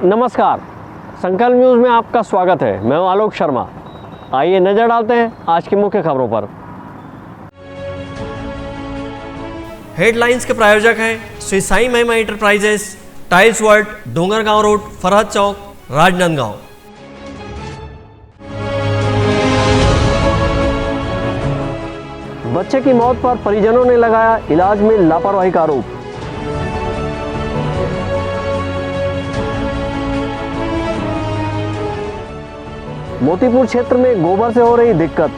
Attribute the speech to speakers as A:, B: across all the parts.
A: नमस्कार, संकल्प न्यूज़ में आपका स्वागत है। मैं हूं आलोक शर्मा। आइए नज़र डालते हैं आज की मुख्य खबरों पर। हेडलाइंस के प्रायोजक हैं Shri Sai Mahima enterprises, tiles world, Dongargaon road, Farhad Chowk, Rajnandgaon. बच्चे की मौत पर परिजनों ने लगाया इलाज में लापरवाही का आरोप। मोतीपुर क्षेत्र में गोबर से हो रही दिक्कत।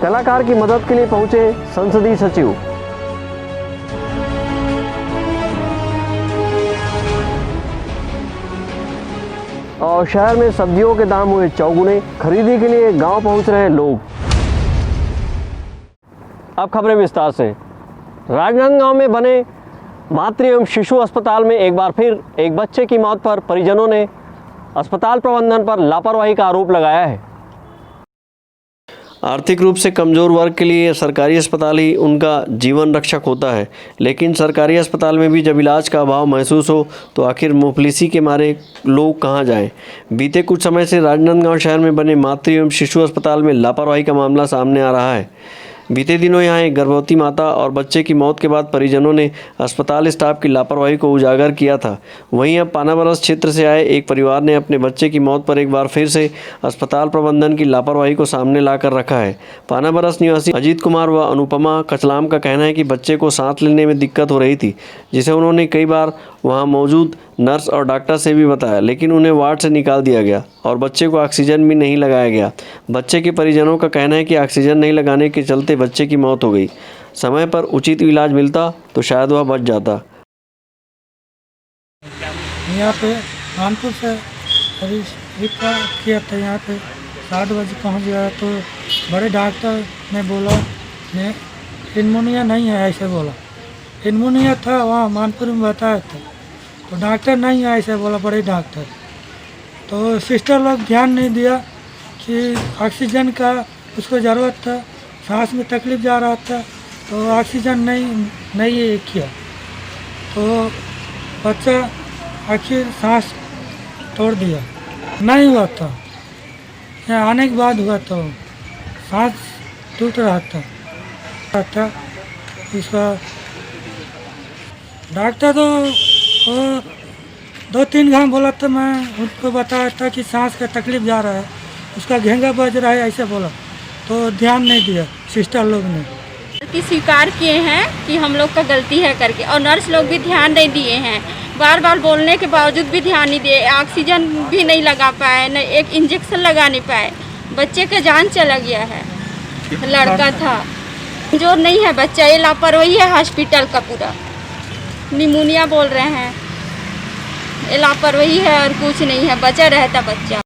A: कलाकार की मदद के लिए पहुंचे संसदीय सचिव। और शहर में सब्जियों के दाम हुए चौगुने, खरीदी के लिए गांव पहुंच रहे लोग। अब खबरें विस्तार से। राजनांदगांव में बने मातृ एवं शिशु अस्पताल में एक बार फिर एक बच्चे की मौत पर परिजनों ने अस्पताल प्रबंधन पर लापरवाही का आरोप लगाया है। आर्थिक रूप से कमज़ोर वर्ग के लिए सरकारी अस्पताल ही उनका जीवन रक्षक होता है, लेकिन सरकारी अस्पताल में भी जब इलाज का अभाव महसूस हो तो आखिर मुफलिसी के मारे लोग कहां जाएं। बीते कुछ समय से राजनांदगांव शहर में बने मातृ एवं शिशु अस्पताल में लापरवाही का मामला सामने आ रहा है। बीते दिनों यहां एक गर्भवती माता और बच्चे की मौत के बाद परिजनों ने अस्पताल स्टाफ की लापरवाही को उजागर किया था। वहीं अब पानाबरस क्षेत्र से आए एक परिवार ने अपने बच्चे की मौत पर एक बार फिर से अस्पताल प्रबंधन की लापरवाही को सामने लाकर रखा है। पानाबरस निवासी अजीत कुमार व अनुपमा कचलाम का कहना है कि बच्चे को सांस लेने में दिक्कत हो रही थी, जिसे उन्होंने कई बार वहां मौजूद नर्स और डॉक्टर से भी बताया, लेकिन उन्हें वार्ड से निकाल दिया गया और बच्चे को ऑक्सीजन भी नहीं लगाया गया। बच्चे के परिजनों का कहना है कि ऑक्सीजन नहीं लगाने के चलते बच्चे की मौत हो गई। समय पर उचित इलाज मिलता तो शायद वह बच जाता।
B: यहाँ पे कानपुर से अभी किया था, यहाँ पे 7 बजे पहुँच गया तो बड़े डॉक्टर ने बोला निमोनिया नहीं है, ऐसे बोला। निमोनिया था वहाँ मानपुर में बताया था, तो डॉक्टर नहीं है ऐसे बोला बड़े डॉक्टर। तो सिस्टर लोग ध्यान नहीं दिया कि ऑक्सीजन का उसको ज़रूरत था, सांस में तकलीफ जा रहा था, तो ऑक्सीजन नहीं किया, तो बच्चा आखिर सांस छोड़ दिया। नहीं हुआ था, यहाँ आने के बाद हुआ तो सांस टूट रहा था। इसका डॉक्टर तो वो 2-3 घंटे बोला था, मैं उनको बताया था कि सांस का तकलीफ जा रहा है, उसका घेंगा बज रहा है, ऐसे बोला, तो ध्यान नहीं दिया सिस्टर लोग ने।
C: गलती स्वीकार किए हैं कि हम लोग का गलती है करके, और नर्स लोग भी ध्यान नहीं दिए हैं। बार बार बोलने के बावजूद भी ध्यान नहीं दिए, ऑक्सीजन भी नहीं लगा पाए, न एक इंजेक्शन लगा नहीं पाए। बच्चे का जान चला गया है, लड़का था, जो नहीं है बच्चा। ये लापरवाही है हॉस्पिटल का पूरा। निमोनिया बोल रहे हैं, ये लापरवाही है और कुछ नहीं है, बचा रहता बच्चा।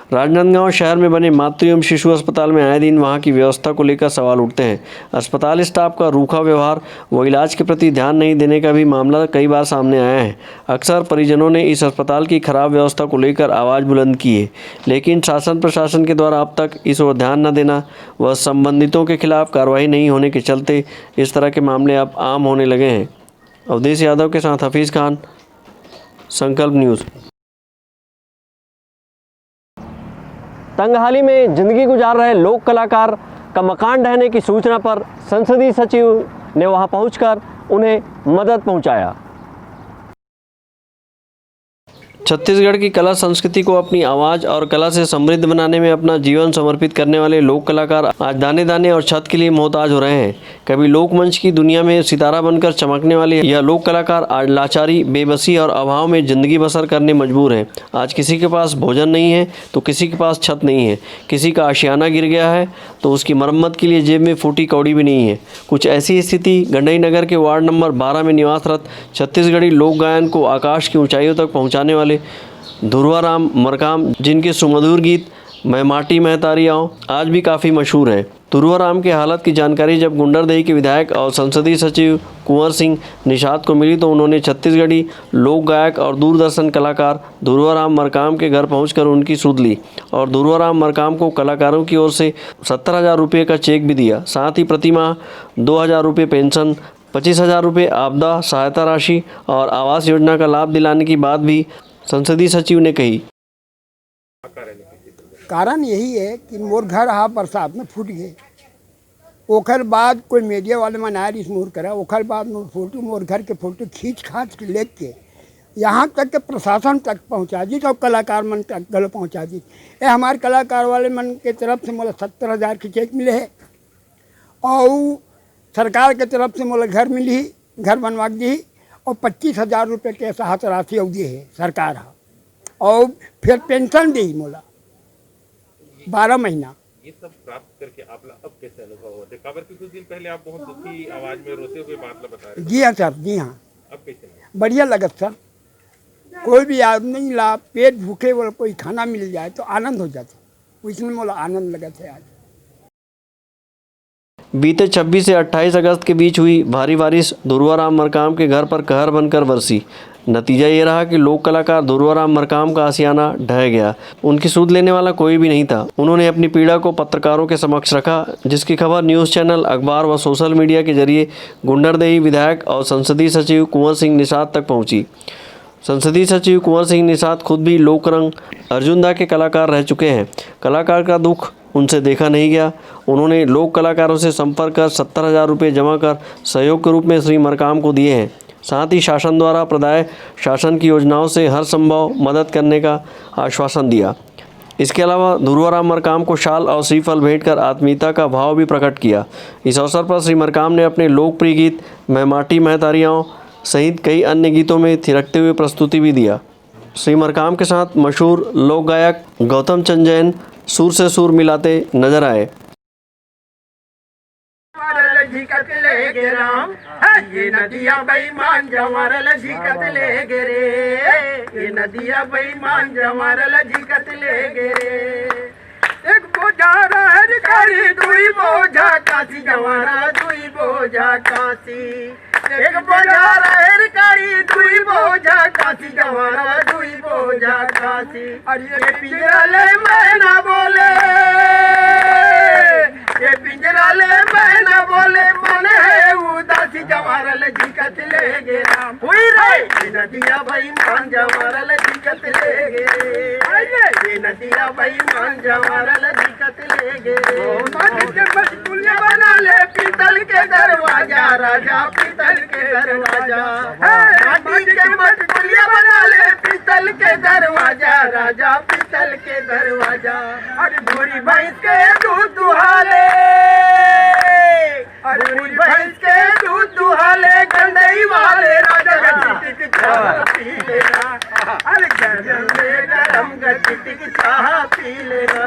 A: राजनांदगांव शहर में बने मातृ एवं शिशु अस्पताल में आए दिन वहां की व्यवस्था को लेकर सवाल उठते हैं। अस्पताल स्टाफ का रूखा व्यवहार व इलाज के प्रति ध्यान नहीं देने का भी मामला कई बार सामने आया है। अक्सर परिजनों ने इस अस्पताल की खराब व्यवस्था को लेकर आवाज़ बुलंद की है, लेकिन शासन प्रशासन के द्वारा अब तक इस ओर ध्यान न देना व संबंधितों के खिलाफ कार्रवाई नहीं होने के चलते इस तरह के मामले अब आम होने लगे हैं। अवधेश यादव के साथ हफीज़ खान, संकल्प न्यूज़। तंगहाली में जिंदगी गुजार रहे लोक कलाकार का मकान ढहने की सूचना पर संसदीय सचिव ने वहां पहुंचकर उन्हें मदद पहुंचाया। छत्तीसगढ़ की कला संस्कृति को अपनी आवाज़ और कला से समृद्ध बनाने में अपना जीवन समर्पित करने वाले लोक कलाकार आज दाने दाने और छत के लिए मोहताज हो रहे हैं। कभी लोकमंच की दुनिया में सितारा बनकर चमकने वाले यह लोक कलाकार आज लाचारी, बेबसी और अभाव में ज़िंदगी बसर करने मजबूर हैं। आज किसी के पास भोजन नहीं है तो किसी के पास छत नहीं है, किसी का आशियाना गिर गया है तो उसकी मरम्मत के लिए जेब में फूटी कौड़ी भी नहीं है। कुछ ऐसी स्थिति गंडई नगर के वार्ड नंबर 12 में निवासरत छत्तीसगढ़ी लोक गायन को आकाश की ऊंचाइयों तक पहुंचाने वाले धुरवाराम मरकाम, जिनके सुमधुर गीत मैं माटी में तारी आऊँ आज भी काफ़ी मशहूर है। दुर्वाराम की हालत की जानकारी जब गुंडरदेही के विधायक और संसदीय सचिव कुंवर सिंह निषाद को मिली तो उन्होंने छत्तीसगढ़ी लोक गायक और दूरदर्शन कलाकार दुर्वाराम मरकाम के घर पहुंचकर उनकी सुध ली और दुर्वाराम मरकाम को कलाकारों की ओर से 70,000 रुपये का चेक भी दिया। साथ ही प्रतिमाह 2,000 रुपये पेंशन, 25,000 रुपये आपदा सहायता राशि और आवास योजना का लाभ दिलाने की बात भी संसदीय सचिव ने कही।
D: कारण यही है कि मोर घर हा बरसात में फूट गए, ओखर बाद कोई मीडिया वाले मनाया रिश्मूर करा, ओखर बाद मोर घर के फोटो खींच खाच के लेके के यहाँ तक के प्रशासन तक पहुँचा दी तो कलाकार मन तक गल पहुँचा दी। ये हमारे कलाकार वाले मन के तरफ से मोला 70,000 के चेक मिले है और सरकार के तरफ से मोला घर मिली, घर बनवा दी और 25,000 रुपये के सहायता राशि और दी है सरकार हा, और फिर पेंशन दी मोला 12 महीना।
E: ये सब प्राप्त करके आप अब कैसे अनुभव होते? खबर कि कुछ दिन पहले आप बहुत दुखी आवाज में रोते हुए बात बता रहे।
D: जी हाँ सर, जी हाँ।
E: अब कैसे लगा?
D: बढ़िया लगत सर, कोई भी आदमी ला पेट भूखे वाला कोई खाना मिल जाए तो आनंद हो जाता, उसमें मोला आनंद लगत है। आज
A: बीते 26 से 28 अगस्त के बीच हुई भारी बारिश दुर्वाराम मरकाम के घर पर कहर बनकर बरसी। नतीजा ये रहा कि लोक कलाकार दुर्वाराम मरकाम का आशियाना ढह गया। उनकी सूद लेने वाला कोई भी नहीं था। उन्होंने अपनी पीड़ा को पत्रकारों के समक्ष रखा, जिसकी खबर न्यूज़ चैनल, अखबार व सोशल मीडिया के जरिए गुंडरदेही विधायक और संसदीय सचिव कुंवर सिंह निषाद तक पहुंची। संसदीय सचिव कुंवर सिंह निषाद खुद भी लोकरंग अर्जुनदा के कलाकार रह चुके हैं। कलाकार का दुख उनसे देखा नहीं गया। उन्होंने लोक कलाकारों से संपर्क कर 70,000 रुपये जमा कर सहयोग के रूप में श्री मरकाम को दिए हैं। साथ ही शासन द्वारा प्रदाय शासन की योजनाओं से हर संभव मदद करने का आश्वासन दिया। इसके अलावा दुर्वाराम मरकाम को शाल और श्रीफल भेंट कर आत्मीयता का भाव भी प्रकट किया। इस अवसर पर श्री मरकाम ने अपने लोकप्रिय गीत मैं माटी महतारियाँ सहित कई अन्य गीतों में थिरकते हुए प्रस्तुति भी दिया। श्री मरकाम के साथ मशहूर लोक गायक गौतम चंद जैन सुर से सुर मिलाते नजर आए।
F: ये नदिया बेईमान जवारल झिकत ले गे रे, ये नदिया बेईमान जवारल झिकत ले गे रे। एक बोझा रहर करी दुई बोझा काशी जवारा दुई बोझा काशी, एक बोझा रहर करी दुई बोझा काशी जवारा दुई बोझा काशी। अरे पिंजरा ले मैं ना बोले, ये पिंजरा ले मैं ना बोले, मन है उदासी जवारल झिकत ले गे राम। हुई रे ये नदिया बेईमान जवारल झिकत ले गे रे, ये नदिया बेईमान जवारल झिकत ले गे रे। माटी के मटकुलिया बना ले पीतल के दरवाजा, राजा पीतल के दरवाजा, माटी के मटकुलिया बना ले पीतल के दरवाजा, राजा पीतल के दरवाजा। अरे भूरी भैंस के दूध दुहाले, अरे भूरी भैंस के दूध दुहाले, गंदई वाले राजा गटिक चाह पी लेना, अरे गरम में गरम गटिक चाह पी लेना।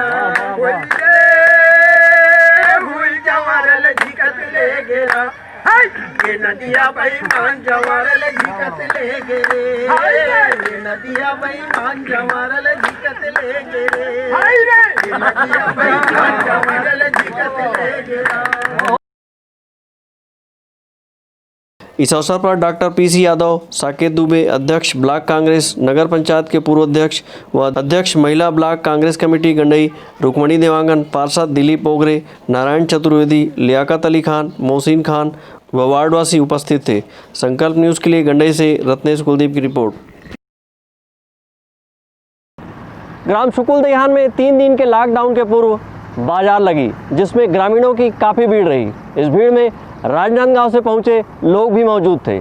F: हुई जवारल झिकत ले गेरा, ये नदिया बेईमान जवारल झिकत ले गे रे, ये नदिया बेईमान जवारल झिकत ले गे रे, ये नदिया बेईमान जवारल झिकत ले गे रे।
A: इस अवसर पर डॉक्टर पीसी यादव, साकेत दुबे, अध्यक्ष ब्लॉक कांग्रेस, नगर पंचायत के पूर्व अध्यक्ष व अध्यक्ष महिला ब्लॉक कांग्रेस कमेटी गंडई, रुक्मणी देवांगन, पार्षद दिलीप पोगरे, नारायण चतुर्वेदी, लियाकत अली खान, मोहसिन खान व वार्डवासी उपस्थित थे। संकल्प न्यूज़ के लिए गंडई से रत्नेश कुलदीप की रिपोर्ट। ग्राम सुकुल दहियान में 3 दिन के लॉकडाउन के पूर्व बाजार लगी, जिसमें ग्रामीणों की काफ़ी भीड़ रही। इस भीड़ में राजनांदगांव से पहुंचे लोग भी मौजूद थे।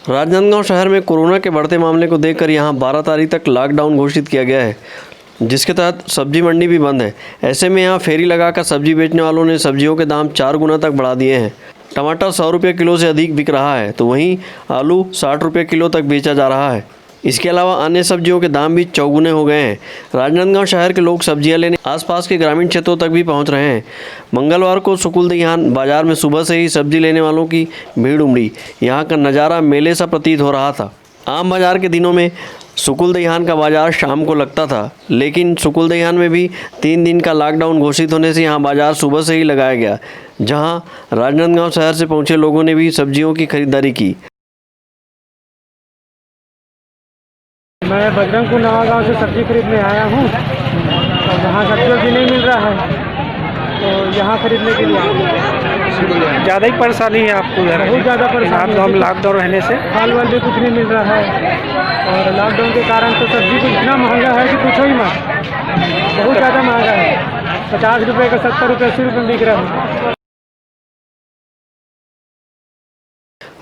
A: राजनांदगांव शहर में कोरोना के बढ़ते मामले को देखकर यहां 12 तारीख तक लॉकडाउन घोषित किया गया है, जिसके तहत सब्जी मंडी भी बंद है। ऐसे में यहां फेरी लगाकर सब्जी बेचने वालों ने सब्जियों के दाम 4 गुना तक बढ़ा दिए हैं। टमाटर 100 रुपये किलो से अधिक बिक रहा है, तो वहीं आलू 60 रुपये किलो तक बेचा जा रहा है। इसके अलावा अन्य सब्जियों के दाम भी चौगुने हो गए हैं। राजनांदगांव शहर के लोग सब्जियां लेने आसपास के ग्रामीण क्षेत्रों तक भी पहुंच रहे हैं। मंगलवार को सुकुल दहियान बाजार में सुबह से ही सब्जी लेने वालों की भीड़ उमड़ी। यहां का नज़ारा मेले सा प्रतीत हो रहा था। आम बाजार के दिनों में सुकुल दहियान का बाज़ार शाम को लगता था, लेकिन सुकुल दहियान में भी 3 दिन का लॉकडाउन घोषित होने से यहाँ बाज़ार सुबह से ही लगाया गया, जहाँ राजनांदगांव शहर से पहुँचे लोगों ने भी सब्जियों की खरीदारी की।
B: मैं बजरंगपुर नवागांव से सब्जी खरीदने आया हूँ और यहाँ सब्जियों भी नहीं मिल रहा है, तो यहाँ खरीदने के लिए ज़्यादा ही परेशानी है आपको इधर, बहुत ज़्यादा परेशानी है। हम लॉकडाउन रहने से फल वल भी कुछ नहीं मिल रहा है और लॉकडाउन के कारण तो सब्जी तो इतना महंगा है कि पूछो ही मत, बहुत ज़्यादा महंगा है। 50 रुपये का 70 रुपये 80 रुपये बिक रहा है।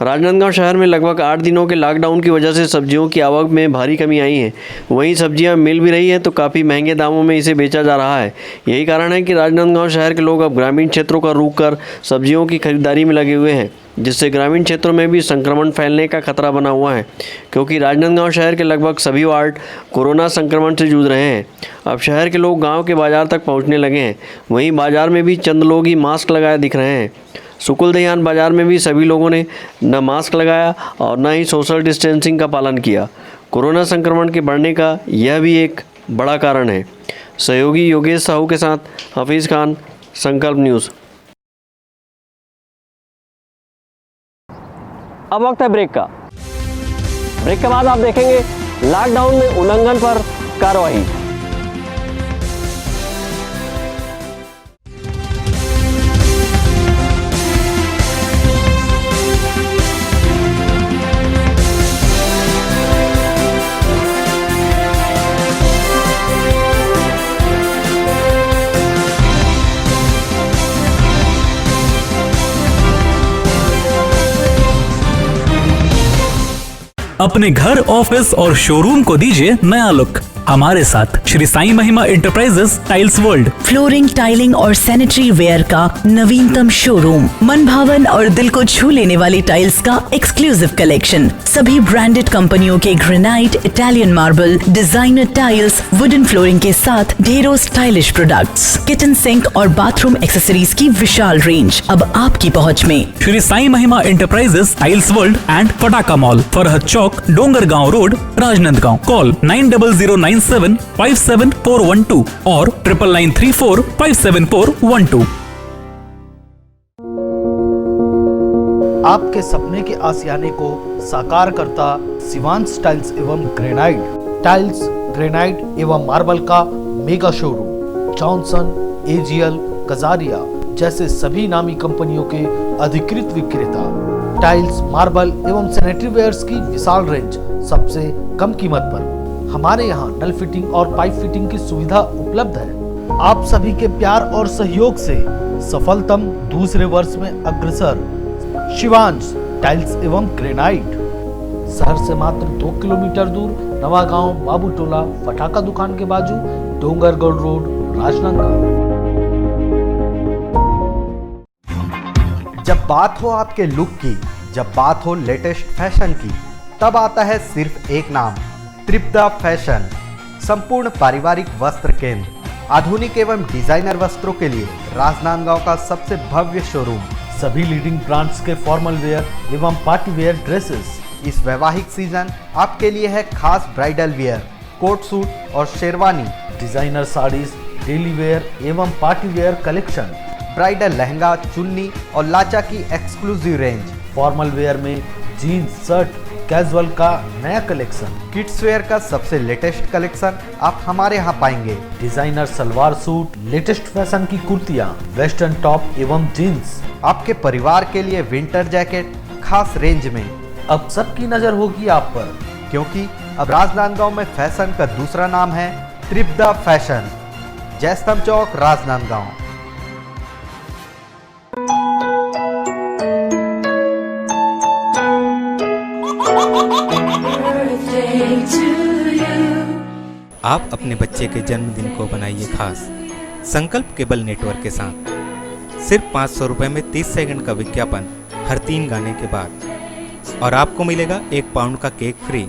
A: राजनांदगांव शहर में लगभग 8 दिनों के लॉकडाउन की वजह से सब्जियों की आवक में भारी कमी आई है। वहीं सब्जियां मिल भी रही है तो काफ़ी महंगे दामों में इसे बेचा जा रहा है। यही कारण है कि राजनांदगांव शहर के लोग अब ग्रामीण क्षेत्रों का रुख कर सब्जियों की खरीदारी में लगे हुए हैं, जिससे ग्रामीण क्षेत्रों में भी संक्रमण फैलने का खतरा बना हुआ है, क्योंकि राजनांदगांव शहर के लगभग सभी वार्ड कोरोना संक्रमण से जूझ रहे हैं। अब शहर के लोग गाँव के बाज़ार तक पहुँचने लगे हैं। वहीं बाज़ार में भी चंद लोग ही मास्क लगाए दिख रहे हैं। सुकुल दहियान बाज़ार में भी सभी लोगों ने न मास्क लगाया और न ही सोशल डिस्टेंसिंग का पालन किया। कोरोना संक्रमण के बढ़ने का यह भी एक बड़ा कारण है। सहयोगी योगेश साहू के साथ हफीज़ खान, संकल्प न्यूज़। अब वक्त है ब्रेक का। ब्रेक के बाद आप देखेंगे लॉकडाउन में उल्लंघन पर कार्रवाई।
G: अपने घर, ऑफिस और शोरूम को दीजिए नया लुक हमारे साथ Shri Sai Mahima enterprises tiles world.
H: Flooring, tiling और सैनिटरी वेयर का नवीनतम शोरूम, मन भावन और दिल को छू लेने वाली टाइल्स का एक्सक्लूसिव कलेक्शन, सभी ब्रांडेड कंपनियों के granite, Italian marble, designer tiles, wooden flooring के साथ ढेरों स्टाइलिश प्रोडक्ट्स, किचन सिंक और बाथरूम एक्सेसरीज की विशाल रेंज अब आपकी पहुंच में।
G: Shri Sai Mahima enterprises tiles world and Pataka mall, Farhad Chowk, Dongargaon road, Rajnandgaon. Call 9009757412 और 9994574412।
I: आपके सपने के आशियाने को साकार करता शिवांश टाइल्स एवं ग्रेनाइट, टाइल्स, ग्रेनाइट एवं मार्बल का mega showroom. Johnson, AGL, Kajaria जैसे सभी नामी कंपनियों के अधिकृत विक्रेता। टाइल्स, मार्बल एवं सैनिटरी वेयर्स की विशाल रेंज सबसे कम कीमत पर। हमारे यहाँ नल फिटिंग और पाइप फिटिंग की सुविधा उपलब्ध है। आप सभी के प्यार और सहयोग से सफलतम दूसरे वर्ष में अग्रसर शिवांश टाइल्स एवं ग्रेनाइट, शहर से मात्र 2 किलोमीटर दूर, नवागांव बाबूटोला पटाखा दुकान के बाजू, डोंगरगढ़ रोड, राजनांदगांव।
J: जब बात हो आपके लुक की, जब बात हो लेटेस्ट फैशन की, तब आता है सिर्फ एक नाम, त्रिपदा फैशन। संपूर्ण पारिवारिक वस्त्र केंद्र, आधुनिक एवं डिजाइनर वस्त्रों के लिए राजनांदगांव का सबसे भव्य शोरूम।
I: सभी लीडिंग ब्रांड्स के फॉर्मल वेयर एवं पार्टी वेयर ड्रेसेस।
J: इस वैवाहिक सीजन आपके लिए है खास ब्राइडल वेयर, कोट सूट और sherwani,
I: designer saris, daily wear एवं party wear collection,
J: bridal lehenga, chunni और लाचा की एक्सक्लूसिव रेंज।
I: फॉर्मल वेयर में जीन्स, शर्ट, कैजुअल का नया कलेक्शन,
J: किड्स वेयर का सबसे लेटेस्ट कलेक्शन आप हमारे यहाँ पाएंगे।
I: Designer salwar suit, latest fashion की कुर्तियाँ, वेस्टर्न टॉप एवं जीन्स।
J: आपके परिवार के लिए विंटर जैकेट खास रेंज में।
I: अब सबकी नजर होगी आप पर,
J: क्योंकि अब राजनांदगांव में फैशन का दूसरा नाम है त्रिपदा फैशन। जयस्तंभ चौक, राजनांदगांव।
K: आप अपने बच्चे के जन्मदिन को बनाइए खास संकल्प केबल नेटवर्क के साथ। सिर्फ 500 रुपये में 30 सेकंड का विज्ञापन हर 3 गाने के बाद, और आपको मिलेगा 1 पाउंड का केक फ्री।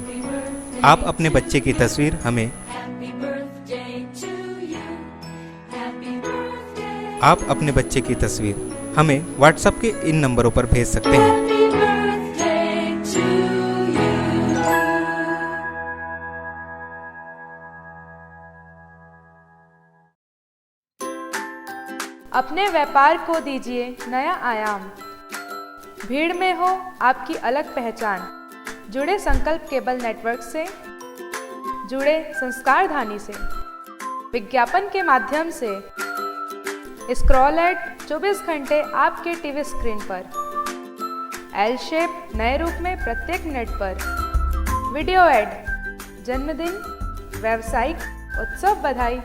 K: आप अपने बच्चे की तस्वीर हमें व्हाट्सएप के इन नंबरों पर भेज सकते हैं।
L: अपने व्यापार को दीजिए नया आयाम। भीड़ में हो आपकी अलग पहचान। जुड़े संकल्प केबल नेटवर्क से, जुड़े संस्कार धानी से। विज्ञापन के माध्यम से स्क्रॉल एड 24 घंटे आपके टीवी स्क्रीन पर। एल शेप नए रूप में प्रत्येक मिनट पर। वीडियो एड, जन्मदिन, व्यावसायिक, उत्सव बधाई,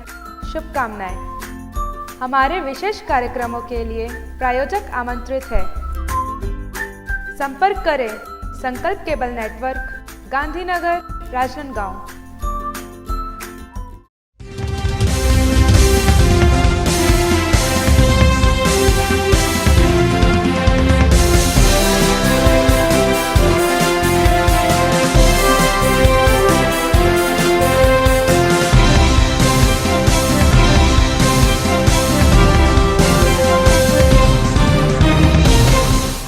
L: शुभकामनाएं। हमारे विशेष कार्यक्रमों के लिए प्रायोजक आमंत्रित है। संपर्क करें Sankalp cable network, Gandhinagar, Rajnandgaon.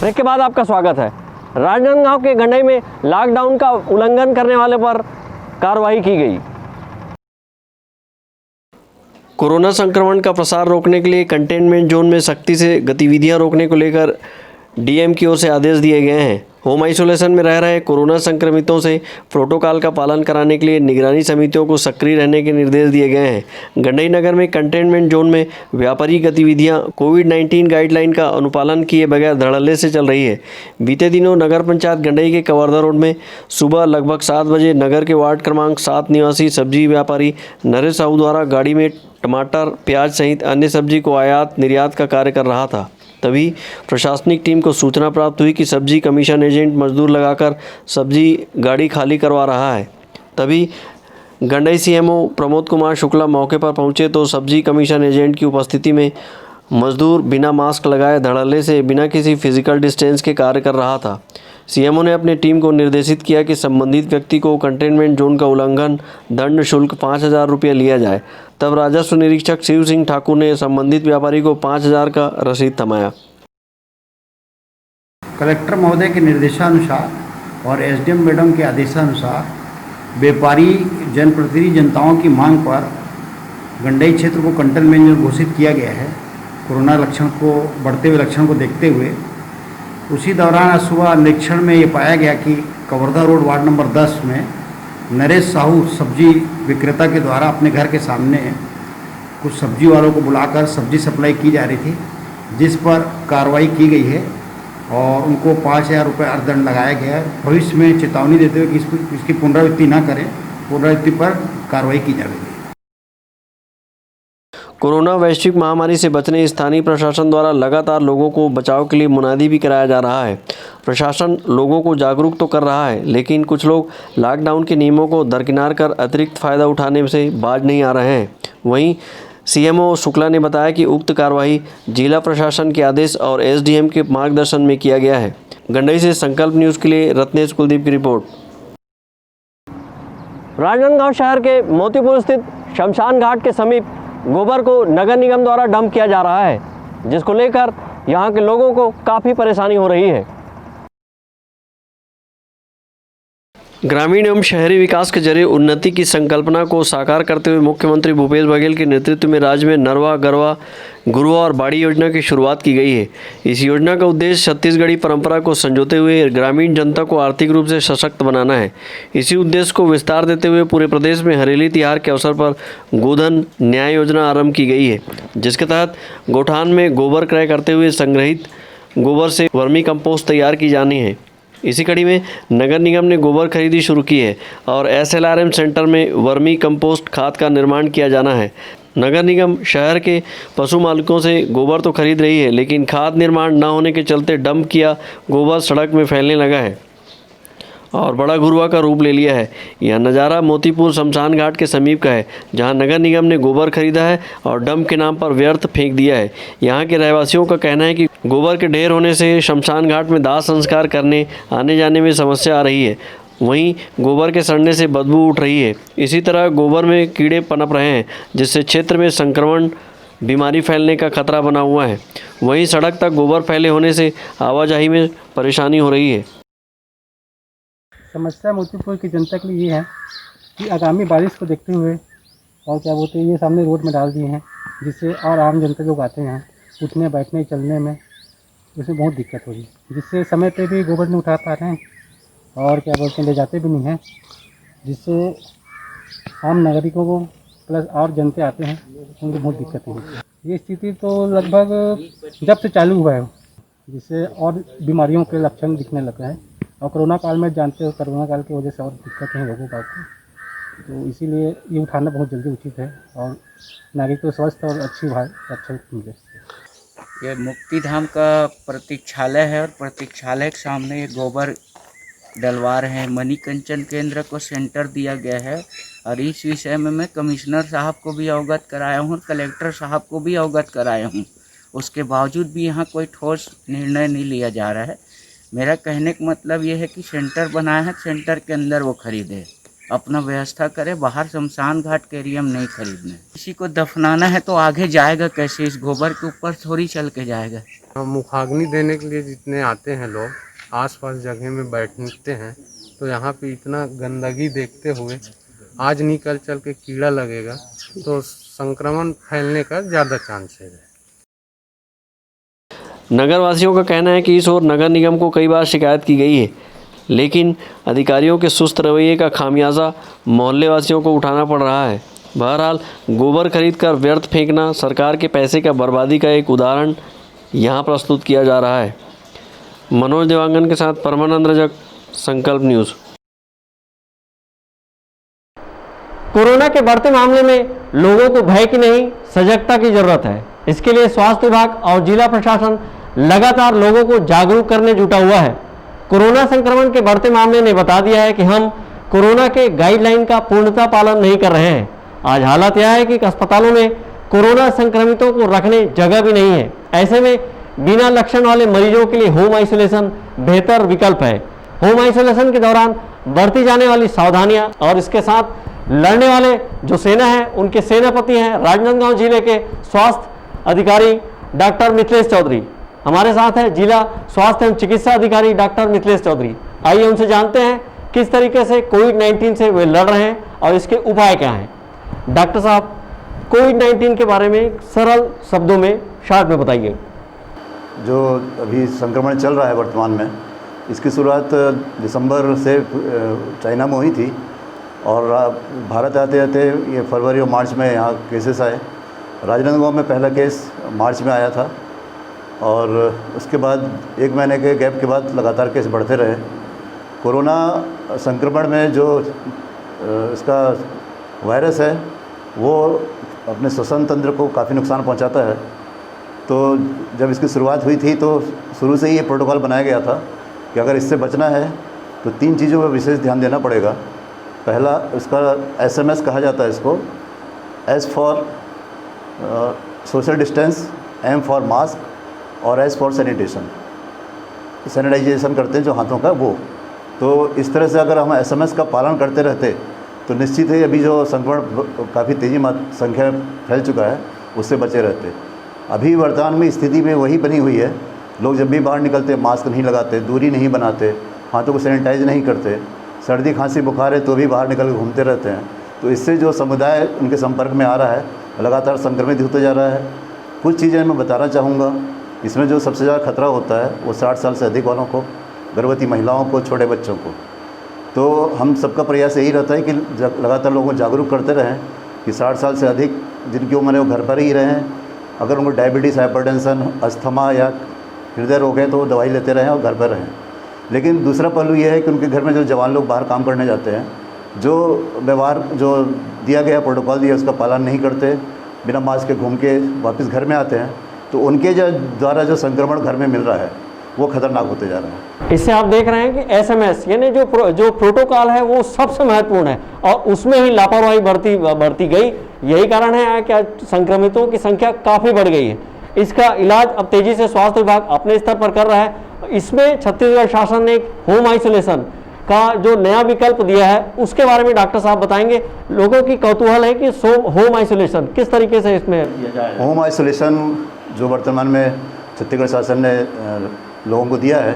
A: Break के बाद आपका स्वागत है। राजनांदगांव के गंडई में लॉकडाउन का उल्लंघन करने वाले पर कार्रवाई की गई। कोरोना संक्रमण का प्रसार रोकने के लिए कंटेनमेंट जोन में सख्ती से गतिविधियां रोकने को लेकर डीएम की ओर से आदेश दिए गए हैं। होम आइसोलेशन में रह रहे कोरोना संक्रमितों से प्रोटोकॉल का पालन कराने के लिए निगरानी समितियों को सक्रिय रहने के निर्देश दिए गए हैं। गंडई नगर में कंटेनमेंट जोन में व्यापारिक गतिविधियां कोविड-19 गाइडलाइन का अनुपालन किए बगैर धड़ल्ले से चल रही है। बीते दिनों नगर पंचायत गंडई के कवर्धा रोड में सुबह लगभग 7 बजे नगर के वार्ड क्रमांक 7 निवासी सब्जी व्यापारी नरेश साहू द्वारा गाड़ी में टमाटर, प्याज सहित अन्य सब्जी को आयात निर्यात का कार्य कर रहा था। तभी प्रशासनिक टीम को सूचना प्राप्त हुई कि सब्जी कमीशन एजेंट मजदूर लगाकर सब्जी गाड़ी खाली करवा रहा है। तभी गंडई सीएमओ प्रमोद कुमार शुक्ला मौके पर पहुंचे तो सब्जी कमीशन एजेंट की उपस्थिति में मजदूर बिना मास्क लगाए धड़ल्ले से बिना किसी फिजिकल डिस्टेंस के कार्य कर रहा था। सीएमओ ने अपनी टीम को निर्देशित किया कि संबंधित व्यक्ति को कंटेनमेंट जोन का उल्लंघन दंड शुल्क 5,000 रुपये लिया जाए। तब राजस्व निरीक्षक शिव सिंह ठाकुर ने संबंधित व्यापारी को 5,000 का रसीद थमाया।
M: कलेक्टर महोदय के निर्देशानुसार और एसडीएम मैडम के आदेशानुसार व्यापारी जनप्रतिनिधि जनताओं की मांग पर गंडई क्षेत्र को कंटेनमेंट जोन घोषित किया गया है। कोरोना लक्षण को बढ़ते हुए लक्षण को देखते हुए उसी दौरान आज सुबह निरीक्षण में ये पाया गया कि कवर्धा रोड वार्ड नंबर 10 में नरेश साहू सब्जी विक्रेता के द्वारा अपने घर के सामने कुछ सब्जी वालों को बुलाकर सब्जी सप्लाई की जा रही थी, जिस पर कार्रवाई की गई है और उनको 5,000 रुपये अर्थदंड लगाया गया है। भविष्य में चेतावनी देते हुए कि इसकी पुनरावृत्ति न करें, पुनरावृत्ति पर कार्रवाई की जाएगी।
A: कोरोना वैश्विक महामारी से बचने स्थानीय प्रशासन द्वारा लगातार लोगों को बचाव के लिए मुनादी भी कराया जा रहा है। प्रशासन लोगों को जागरूक तो कर रहा है, लेकिन कुछ लोग लॉकडाउन के नियमों को दरकिनार कर अतिरिक्त फ़ायदा उठाने से बाज नहीं आ रहे हैं। वहीं सीएमओ शुक्ला ने बताया कि उक्त कार्रवाई जिला प्रशासन के आदेश और एसडीएम के मार्गदर्शन में किया गया है। गंडई से संकल्प न्यूज़ के लिए रत्नेश कुलदीप की रिपोर्ट। राजनांदगांव शहर के मोतीपुर स्थित शमशान घाट के समीप गोबर को नगर निगम द्वारा डंप किया जा रहा है, जिसको लेकर यहां के लोगों को काफ़ी परेशानी हो रही है। ग्रामीण एवं शहरी विकास के जरिए उन्नति की संकल्पना को साकार करते हुए मुख्यमंत्री भूपेश बघेल के नेतृत्व में राज्य में नरवा, गरवा, गुरुआ और बाड़ी योजना की शुरुआत की गई है। इस योजना का उद्देश्य छत्तीसगढ़ी परंपरा को संजोते हुए ग्रामीण जनता को आर्थिक रूप से सशक्त बनाना है। इसी उद्देश्य को विस्तार देते हुए पूरे प्रदेश में हरेली तिहार के अवसर पर गोधन न्याय योजना आरंभ की गई है, जिसके तहत गोठान में गोबर क्रय करते हुए संग्रहित गोबर से वर्मी कंपोस्ट तैयार की जानी है। इसी कड़ी में नगर निगम ने गोबर खरीदी शुरू की है और एसएलआरएम सेंटर में वर्मी कंपोस्ट खाद का निर्माण किया जाना है। नगर निगम शहर के पशु मालिकों से गोबर तो खरीद रही है, लेकिन खाद निर्माण न होने के चलते डंप किया गोबर सड़क में फैलने लगा है और बड़ा गुरुआ का रूप ले लिया है। यह नज़ारा मोतीपुर शमशान घाट के समीप का है, जहां नगर निगम ने गोबर खरीदा है और डंप के नाम पर व्यर्थ फेंक दिया है। यहां के रहवासियों का कहना है कि गोबर के ढेर होने से शमशान घाट में दाह संस्कार करने आने जाने में समस्या आ रही है। वहीं गोबर के सड़ने से बदबू उठ रही है। इसी तरह गोबर में कीड़े पनप रहे हैं, जिससे क्षेत्र में संक्रमण बीमारी फैलने का खतरा बना हुआ है। वहीं सड़क तक गोबर फैले होने से आवाजाही में परेशानी हो रही है।
N: समस्या मोतीपुर की जनता के लिए ये है कि आगामी बारिश को देखते हुए और क्या बोलते हैं ये सामने रोड में डाल दिए हैं, जिससे और आम जनता लोग आते हैं उठने बैठने चलने में उसमें बहुत दिक्कत हो रही है, जिससे समय पे भी गोबर नहीं उठा पा रहे हैं और क्या बोलते हैं ले जाते भी नहीं हैं, जिससे आम नागरिकों को प्लस और जनते आते हैं उनको बहुत दिक्कत है। ये स्थिति तो लगभग जब से चालू हुआ है, जिससे और बीमारियों के लक्षण दिखने लगे हैं और कोरोना काल में जानते हो कोरोना काल की वजह से और दिक्कत है लोगों को, तो इसीलिए ये उठाना बहुत जल्दी उचित है और नागरिक को स्वस्थ और अच्छी अच्छा मिले।
O: ये मुक्ति धाम का प्रतीक्षालय है और प्रतीक्षालय के सामने ये गोबर डलवा रहे हैं। मणि कंचन केंद्र को सेंटर दिया गया है और इस विषय में मैं कमिश्नर साहब को भी अवगत कराया हूँ और कलेक्टर साहब को भी अवगत कराया हूँ। उसके बावजूद भी यहाँ कोई ठोस निर्णय नहीं लिया जा रहा है। मेरा कहने का मतलब ये है कि सेंटर बनाया है, सेंटर के अंदर वो खरीदे, अपना व्यवस्था करे, बाहर शमशान घाट के एरिया में नहीं खरीदना है। किसी को दफनाना है तो आगे जाएगा कैसे? इस गोबर के ऊपर थोड़ी चल के जाएगा।
P: मुखाग्नि देने के लिए जितने आते हैं लोग, आसपास जगह में बैठते हैं, तो यहाँ पे इतना गंदगी देखते हुए आज नहीं कल चल के कीड़ा लगेगा तो संक्रमण फैलने का ज़्यादा चांसेस है।
A: नगर वासियों का कहना है कि इस ओर नगर निगम को कई बार शिकायत की गई है, लेकिन अधिकारियों के सुस्त रवैये का खामियाजा मोहल्ले वासियों को उठाना पड़ रहा है। बहरहाल गोबर खरीदकर व्यर्थ फेंकना सरकार के पैसे का बर्बादी का एक उदाहरण यहाँ प्रस्तुत किया जा रहा है। मनोज देवांगन के साथ परमानंद रजक, संकल्प न्यूज़।
Q: कोरोना के बढ़ते मामले में लोगों को भय की नहीं सजगता की जरूरत है। इसके लिए स्वास्थ्य विभाग और जिला प्रशासन लगातार लोगों को जागरूक करने जुटा हुआ है। कोरोना संक्रमण के बढ़ते मामले ने बता दिया है कि हम कोरोना के गाइडलाइन का पूर्णतः पालन नहीं कर रहे हैं। आज हालत यह है कि अस्पतालों में कोरोना संक्रमितों को रखने जगह भी नहीं है। ऐसे में बिना लक्षण वाले मरीजों के लिए होम आइसोलेशन बेहतर विकल्प है। होम आइसोलेशन के दौरान बरती जाने वाली सावधानियां और इसके साथ लड़ने वाले जो सेना है उनके सेनापति हैं राजनांदगांव जिले के स्वास्थ्य अधिकारी डॉक्टर मिथिलेश चौधरी। हमारे साथ है जिला स्वास्थ्य एवं चिकित्सा अधिकारी डॉक्टर मिथिलेश चौधरी। आइए उनसे जानते हैं किस तरीके से कोविड-19 से वे लड़ रहे हैं और इसके उपाय क्या हैं। डॉक्टर साहब, कोविड-19 के बारे में सरल शब्दों में शॉर्ट में बताइए।
R: जो अभी संक्रमण चल रहा है वर्तमान में, इसकी शुरुआत दिसंबर से चाइना में हुई थी और भारत आते आते ये फरवरी और मार्च में यहाँ केसेस आए। राजनांदगांव में पहला केस मार्च में आया था और उसके बाद 1 महीने के गैप के बाद लगातार केस बढ़ते रहे। कोरोना संक्रमण में जो इसका वायरस है वो अपने श्वसन तंत्र को काफ़ी नुकसान पहुंचाता है। तो जब इसकी शुरुआत हुई थी तो शुरू से ही ये प्रोटोकॉल बनाया गया था कि अगर इससे बचना है तो 3 चीज़ों पर विशेष ध्यान देना पड़ेगा। पहला, इसका SMS कहा जाता है इसको, S for social distance, M for mask और S फॉर सैनिटाइजेशन करते हैं जो हाथों का वो। तो इस तरह से अगर हम SMS का पालन करते रहते तो निश्चित ही अभी जो संक्रमण काफ़ी तेज़ी संख्या फैल चुका है उससे बचे रहते। अभी वर्तमान में स्थिति में वही बनी हुई है। लोग जब भी बाहर निकलते मास्क नहीं लगाते, दूरी नहीं बनाते, हाथों को सैनिटाइज नहीं करते, सर्दी खांसी बुखार है तो भी बाहर निकल के घूमते रहते हैं। तो इससे जो समुदाय उनके संपर्क में आ रहा है लगातार संक्रमित होते जा रहा है। कुछ चीज़ें मैं बताना चाहूँगा। इसमें जो सबसे ज़्यादा खतरा होता है वो 60 साल से अधिक वालों को, गर्भवती महिलाओं को, छोटे बच्चों को। तो हम सबका प्रयास यही रहता है कि लगातार लोगों को जागरूक करते रहें कि 60 साल से अधिक जिनकी उम्र है वो घर पर ही रहें। अगर उनको डायबिटीज़, हाइपरटेंशन, अस्थमा या हृदय रोग है तो वो दवाई लेते रहें और घर पर रहें। लेकिन दूसरा पहलू ये है कि उनके घर में जो जवान लोग बाहर काम करने जाते हैं, जो व्यवहार जो दिया गया प्रोटोकॉल दिया उसका पालन नहीं करते, बिना मास्क के घूम के वापस घर में आते हैं, तो उनके द्वारा जो संक्रमण घर में मिल रहा है वो खतरनाक होते जा रहा है।
Q: इससे आप देख रहे हैं कि SMS यानी जो प्रोटोकॉल है वो सबसे महत्वपूर्ण है और उसमें ही लापरवाही बढ़ती गई। यही कारण है कि संक्रमितों की संख्या काफ़ी बढ़ गई है। इसका इलाज अब तेजी से स्वास्थ्य विभाग अपने स्तर पर कर रहा है। इसमें छत्तीसगढ़ शासन ने एक होम आइसोलेशन का जो नया विकल्प दिया है उसके बारे में डॉक्टर साहब बताएंगे। लोगों की कौतूहल है कि होम आइसोलेशन किस तरीके से इसमें किया जाए।
R: होम आइसोलेशन जो वर्तमान में छत्तीसगढ़ शासन ने लोगों को दिया है,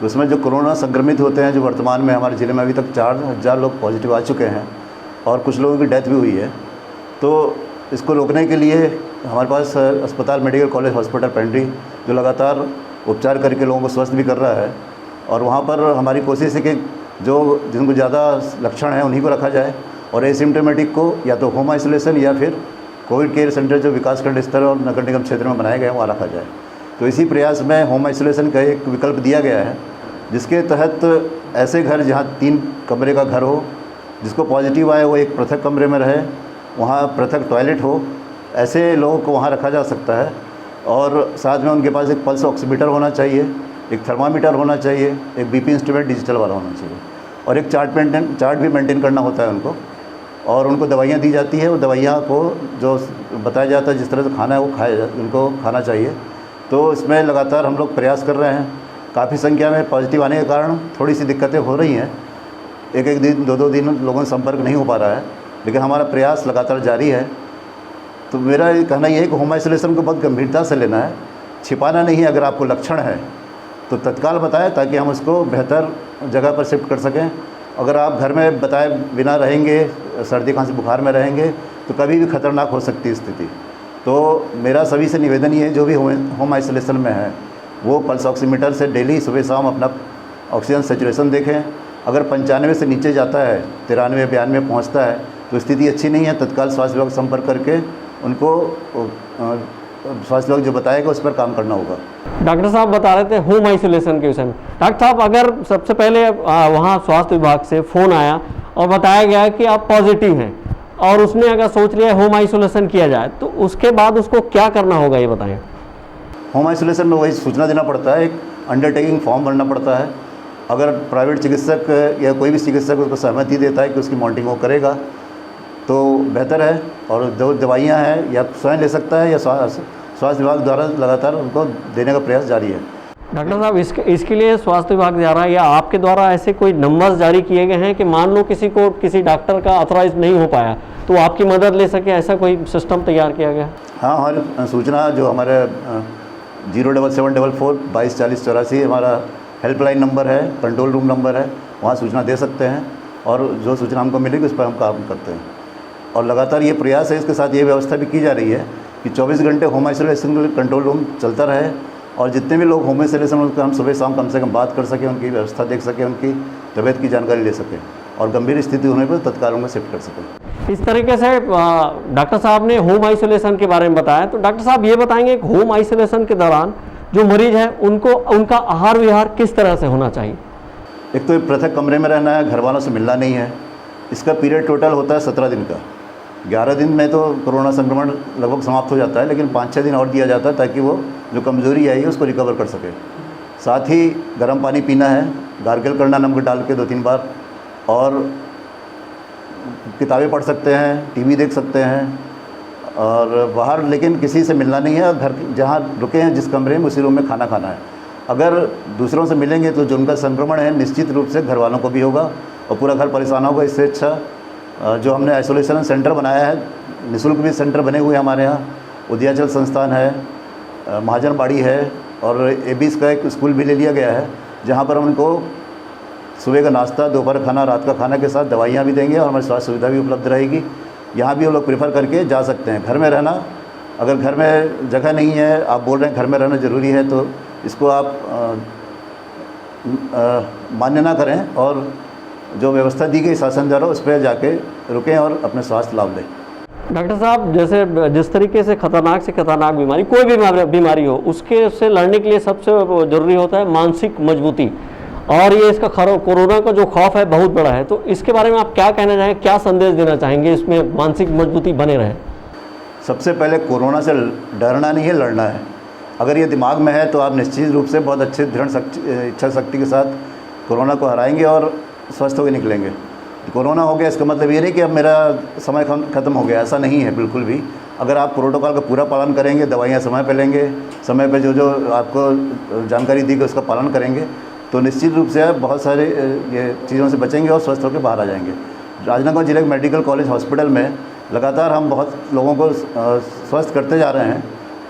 R: तो उसमें जो कोरोना संक्रमित होते हैं, जो वर्तमान में हमारे ज़िले में अभी तक 4000 लोग पॉजिटिव आ चुके हैं और कुछ लोगों की डेथ भी हुई है। तो इसको रोकने के लिए हमारे पास अस्पताल मेडिकल कॉलेज हॉस्पिटल पेंड्री जो लगातार उपचार करके लोगों को स्वस्थ भी कर रहा है, और वहाँ पर हमारी कोशिश है कि जो जिनको ज़्यादा लक्षण हैं उन्हीं को रखा जाए, और एसिम्टोमेटिक को या तो होम आइसोलेशन या फिर कोविड केयर सेंटर जो विकासखंड स्तर और नगर निगम क्षेत्र में बनाए गए हैं वहाँ रखा जाए। तो इसी प्रयास में होम आइसोलेशन का एक विकल्प दिया गया है, जिसके तहत ऐसे घर जहाँ 3 कमरे का घर हो, जिसको पॉजिटिव आए वो एक पृथक कमरे में रहे, वहाँ पृथक टॉयलेट हो, ऐसे लोगों को वहाँ रखा जा सकता है। और साथ में उनके पास एक पल्स ऑक्सीमीटर होना चाहिए, एक थर्मामीटर होना चाहिए, एक बीपी इंस्ट्रूमेंट डिजिटल वाला होना चाहिए, और एक चार्ट भी मेंटेन करना होता है उनको, और उनको दवाइयाँ दी जाती है। वो दवाइयाँ को जो बताया जाता है जिस तरह से खाना है वो उनको खाना चाहिए। तो इसमें लगातार हम लोग प्रयास कर रहे हैं। काफ़ी संख्या में पॉजिटिव आने के कारण थोड़ी सी दिक्कतें हो रही हैं, एक दिन 2 दिन लोगों से संपर्क नहीं हो पा रहा है, लेकिन हमारा प्रयास लगातार जारी है। तो मेरा ये कहना ये है कि होम आइसोलेशन को बहुत गंभीरता से लेना है, छिपाना नहीं है। अगर आपको लक्षण है तो तत्काल बताएं ताकि हम उसको बेहतर जगह पर शिफ्ट कर सकें। अगर आप घर में बताए बिना रहेंगे, सर्दी खांसी बुखार में रहेंगे, तो कभी भी खतरनाक हो सकती है स्थिति। तो मेरा सभी से निवेदन ये है, जो भी होम आइसोलेशन में है वो पल्स ऑक्सीमीटर से डेली सुबह शाम अपना ऑक्सीजन सेचुरेशन देखें। अगर 95 से नीचे जाता है, 93 92 पहुँचता है, तो स्थिति अच्छी नहीं है। तत्काल स्वास्थ्य विभाग संपर्क करके उनको स्वास्थ्य विभाग जो बताएगा उस पर काम करना होगा।
Q: डॉक्टर साहब बता रहे थे होम आइसोलेशन के विषय में। डॉक्टर साहब, अगर सबसे पहले वहाँ स्वास्थ्य विभाग से फ़ोन आया और बताया गया कि आप पॉजिटिव हैं, और उसने अगर सोच लिया होम आइसोलेशन किया जाए, तो उसके बाद उसको क्या करना होगा ये बताएं।
R: होम आइसोलेशन में वही सूचना देना पड़ता है, एक अंडरटेकिंग फॉर्म भरना पड़ता है। अगर प्राइवेट चिकित्सक या कोई भी चिकित्सक उसको सहमति देता है कि उसकी मॉनिटरिंग वो करेगा तो बेहतर है, और जो दवाइयाँ हैं या स्वयं ले सकता है या स्वास्थ्य विभाग द्वारा लगातार उनको देने का प्रयास जारी है।
Q: डॉक्टर साहब, इसके लिए स्वास्थ्य विभाग द्वारा या आपके द्वारा ऐसे कोई नंबर्स जारी किए गए हैं कि मान लो किसी डॉक्टर का ऑथराइज नहीं हो पाया तो आपकी मदद ले सके, ऐसा कोई सिस्टम तैयार किया गया?
R: हाँ, हमारी सूचना जो हमारे 07744 224084 हमारा हेल्पलाइन नंबर है, कंट्रोल रूम नंबर है, वहाँ सूचना दे सकते हैं, और जो सूचना हमको मिलेगी उस पर हम काम करते हैं। और लगातार ये प्रयास है, इसके साथ ये व्यवस्था भी की जा रही है कि 24 घंटे होम आइसोलेशन कंट्रोल रूम चलता रहे, और जितने भी लोग होम आइसोलेशन उनका हम सुबह शाम कम से कम बात कर सकें, उनकी व्यवस्था देख सकें, उनकी तबीयत की जानकारी ले सकें, और गंभीर स्थिति होने पर तत्काल उनको शिफ्ट कर सकें।
Q: इस तरीके से डॉक्टर साहब ने होम आइसोलेशन के बारे में बताया। तो डॉक्टर साहब ये बताएंगे कि होम आइसोलेशन के दौरान जो मरीज है उनका आहार विहार किस तरह से होना चाहिए?
R: एक तो पृथक कमरे में रहना है, घर वालों से मिलना नहीं है। इसका पीरियड टोटल होता है 17 दिन का। 11 दिन में तो कोरोना संक्रमण लगभग समाप्त हो जाता है, लेकिन 5-6 दिन और दिया जाता है ताकि वो जो कमजोरी आई है उसको रिकवर कर सके। साथ ही गर्म पानी पीना है, गार्गल करना नमक डाल के 2-3 बार, और किताबें पढ़ सकते हैं, टीवी देख सकते हैं, और बाहर लेकिन किसी से मिलना नहीं है। घर जहाँ रुके हैं जिस कमरे में उसी रूम में खाना खाना है। अगर दूसरों से मिलेंगे तो जो उनका संक्रमण है निश्चित रूप से घर वालों को भी होगा और पूरा घर परेशान होगा। इससे अच्छा जो हमने आइसोलेशन सेंटर बनाया है, निःशुल्क भी सेंटर बने हुए हैं हमारे यहाँ। उदयाचल संस्थान है, महाजनबाड़ी है, और एबीस का एक स्कूल भी ले लिया गया है, जहाँ पर हम उनको सुबह का नाश्ता, दोपहर खाना, रात का खाना के साथ दवाइयाँ भी देंगे और हमारी स्वास्थ्य सुविधा भी उपलब्ध रहेगी। यहाँ भी वो लोग प्रेफर करके जा सकते हैं। घर में रहना, अगर घर में जगह नहीं है, आप बोल रहे हैं घर में रहना ज़रूरी है, तो इसको आप मान्य ना करें और जो व्यवस्था दी गई शासन द्वारा उस पर जाके रुकें और अपने स्वास्थ्य लाभ लें।
Q: डॉक्टर साहब, जैसे जिस तरीके से खतरनाक बीमारी, कोई भी बीमारी हो, उससे लड़ने के लिए सबसे ज़रूरी होता है मानसिक मजबूती, और ये इसका कोरोना का जो खौफ है बहुत बड़ा है। तो इसके बारे में आप क्या कहना चाहेंगे, क्या संदेश देना चाहेंगे इसमें मानसिक मजबूती बने रहे?
R: सबसे पहले कोरोना से डरना नहीं है, लड़ना है। अगर ये दिमाग में है तो आप निश्चित रूप से बहुत अच्छे दृढ़ इच्छा शक्ति के साथ कोरोना को हराएंगे और स्वस्थ होकर निकलेंगे। कोरोना हो गया इसका मतलब ये नहीं कि अब मेरा समय ख़त्म हो गया, ऐसा नहीं है बिल्कुल भी। अगर आप प्रोटोकॉल का पूरा पालन करेंगे, दवाइयाँ समय पर लेंगे, समय पर जो आपको जानकारी दी गई उसका पालन करेंगे, तो निश्चित रूप से आप बहुत सारे ये चीज़ों से बचेंगे और स्वस्थ होकर बाहर आ जाएंगे। राजनांदगांव जिले के मेडिकल कॉलेज हॉस्पिटल में लगातार हम बहुत लोगों को स्वस्थ करते जा रहे हैं,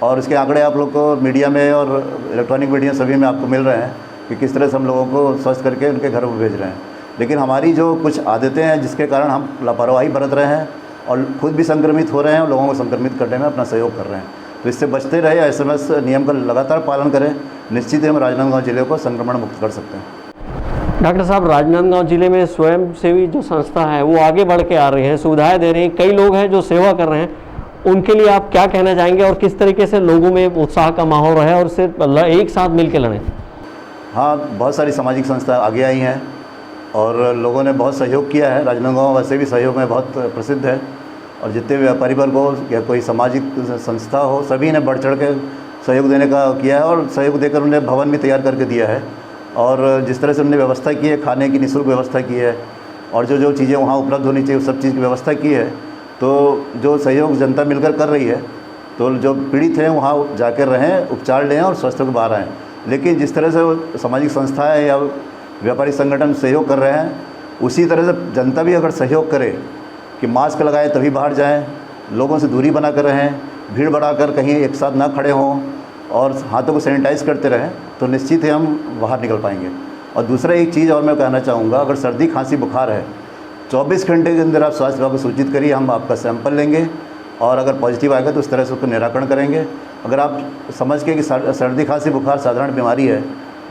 R: और इसके आंकड़े आप लोग को मीडिया में और इलेक्ट्रॉनिक मीडिया सभी में आपको मिल रहे हैं कि किस तरह से हम लोगों को स्वस्थ करके उनके घरों में भेज रहे हैं। लेकिन हमारी जो कुछ आदतें हैं जिसके कारण हम लापरवाही बरत रहे हैं, और खुद भी संक्रमित हो रहे हैं और लोगों को संक्रमित करने में अपना सहयोग कर रहे हैं। तो इससे बचते रहे, SMS नियम का लगातार पालन करें, निश्चित ही हम राजनांदगांव जिले को संक्रमण मुक्त कर सकते हैं।
Q: डॉक्टर साहब, राजनांदगांव जिले में स्वयंसेवी जो संस्था है वो आगे बढ़ के आ रही है, सुविधाएं दे रही हैं, कई लोग हैं जो सेवा कर रहे हैं, उनके लिए आप क्या कहना चाहेंगे और किस तरीके से लोगों में उत्साह का माहौल रहे और सिर्फ एक साथ मिल के लड़ें? हाँ, बहुत सारी सामाजिक संस्थाएं आगे आई हैं और लोगों ने बहुत सहयोग किया है। राजनांदगांव वैसे भी सहयोग में बहुत प्रसिद्ध है और जितने व्यापारी वर्ग हो या कोई सामाजिक संस्था हो, सभी ने बढ़ चढ़ के सहयोग देने का किया है और सहयोग देकर उन्हें भवन भी तैयार करके दिया है। और जिस तरह से उन्होंने व्यवस्था की है, खाने की निःशुल्क व्यवस्था की है और जो चीज़ें वहाँ उपलब्ध होनी चाहिए उस सब चीज़ की व्यवस्था की है। तो जो सहयोग जनता मिलकर कर रही है, तो जो पीड़ित हैं वहाँ जाकर रहें, उपचार लें और स्वस्थ होकर बाहर आएँ। लेकिन जिस तरह से सामाजिक संस्थाएँ या व्यापारी संगठन सहयोग कर रहे हैं, उसी तरह से जनता भी अगर सहयोग करे कि मास्क लगाएं तभी बाहर जाएं, लोगों से दूरी बना कर रहें, भीड़ बढ़ाकर कहीं एक साथ ना खड़े हों और हाथों को सैनिटाइज करते रहें, तो निश्चित ही हम बाहर निकल पाएंगे। और दूसरा एक चीज़ और मैं कहना चाहूँगा, अगर सर्दी खांसी बुखार है 24 घंटे के अंदर आप स्वास्थ्य विभाग को सूचित करिए, हम आपका सैंपल लेंगे और अगर पॉजिटिव आएगा तो उस तरह से उसको निराकरण करेंगे। अगर आप समझ के कि सर्दी खांसी बुखार साधारण बीमारी है,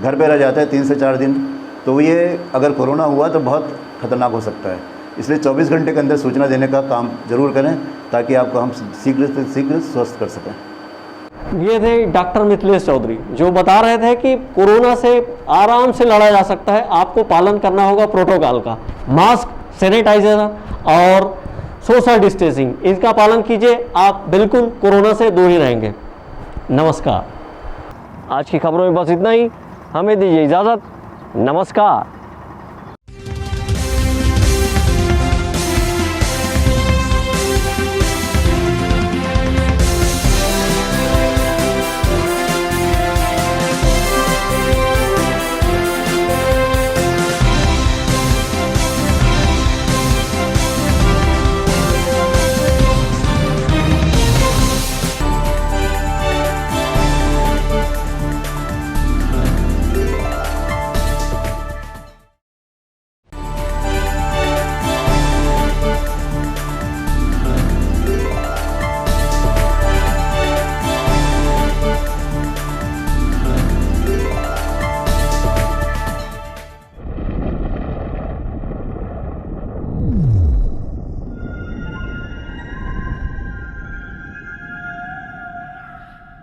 Q: घर पे रह जाते हैं 3 से 4 दिन, तो ये अगर कोरोना हुआ तो बहुत खतरनाक हो सकता है। इसलिए 24 घंटे के अंदर सूचना देने का काम जरूर करें ताकि आपको हम शीघ्र से शीघ्र स्वस्थ कर सकें। ये थे डॉक्टर मिथिलेश चौधरी जो बता रहे थे कि कोरोना से आराम से लड़ा जा सकता है। आपको पालन करना होगा प्रोटोकॉल का, मास्क, सैनिटाइजर और सोशल डिस्टेंसिंग, इसका पालन कीजिए, आप बिल्कुल कोरोना से दूर ही रहेंगे। नमस्कार। आज की खबरों में बस इतना ही, हमें दीजिए इजाज़त। नमस्कार।